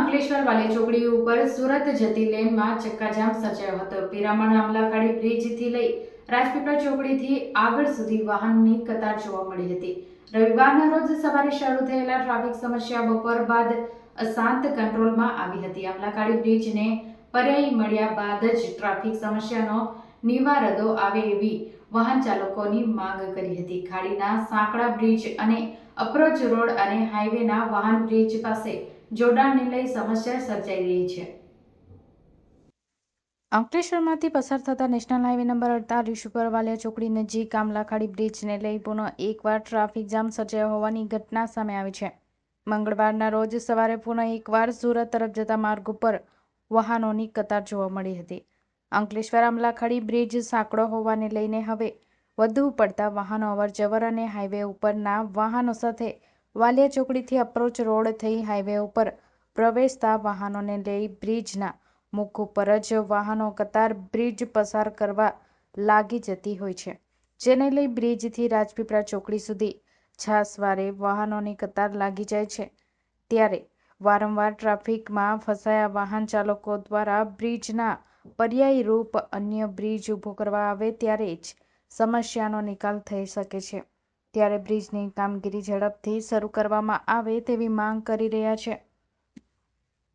અંકલેશ્વર વાલી ચોકડી ઉપર સુરત જતી લેનમાં ચક્કાજામ સર્જાયો હતો। પિરામણ આમલાખાડી બ્રિજથી લઈ રાજપીપળા ચોકડીથી આગળ સુધી વાહનની કતાર જોવા મળી હતી। રવિવારના રોજ સવારે શરૂ થયેલા ટ્રાફિક સમસ્યા બપોર બાદ અશાંત કંટ્રોલમાં આવી હતી। આમલાખાડી બ્રિજને પર્યાય મળ્યા બાદ જ ટ્રાફિક સમસ્યાનો નિવારદો આવે એવી વાહન ચાલકોની માંગ કરી હતી। ખાડીના સાંકડા બ્રિજ અને અપ્રોચ રોડ અને હાઈવેના વાહન બ્રિજ પાસે જોડાણને લઈ સમસ્યા સર્જાઈ રહી છે। અંકલેશ્વરમાંથી પસાર થતા નેશનલ હાઈવે નંબર 48 ઉપર વાલિયા ચોકડી નજીક આમલાખાડી બ્રિજને લઈ પુનઃ એકવાર ટ્રાફિક જામ સર્જાયો હોવાની ઘટના સામે આવી છે। મંગળવારના રોજ સવારે પુનઃ એકવાર સુરત તરફ જતા માર્ગ ઉપર વાહનોની કતાર જોવા મળી હતી। અંકલેશ્વર આમલાખાડી બ્રિજ સાંકડો હોવાને લઈને હવે વધુ પડતા વાહનો અવરજવર અને હાઈવે ઉપરના વાહનો સાથે વાલિયા ચોકડીથી અપ્રોચ રોડ થઈ હાઈવે ઉપર પ્રવેશતા વાહનોને લઈ બ્રિજના મુખ ઉપર જ વાહનો કતાર બ્રિજ પસાર કરવા લાગી જતી હોય છે, જેને લઈ બ્રિજથી રાજપીપળા ચોકડી સુધી છાસવારે વાહનોની કતાર લાગી જાય છે। ત્યારે વારંવાર ટ્રાફિકમાં ફસાયા વાહન ચાલકો દ્વારા બ્રિજના પર્યાય રૂપ અન્ય બ્રિજ ઊભો કરવા આવે ત્યારે જ સમસ્યાનો નિકાલ થઈ શકે છે। ત્યારે બ્રિજની કામગીરી ઝડપથી શરૂ કરવામાં આવે તેવી માંગ કરી રહ્યા છે।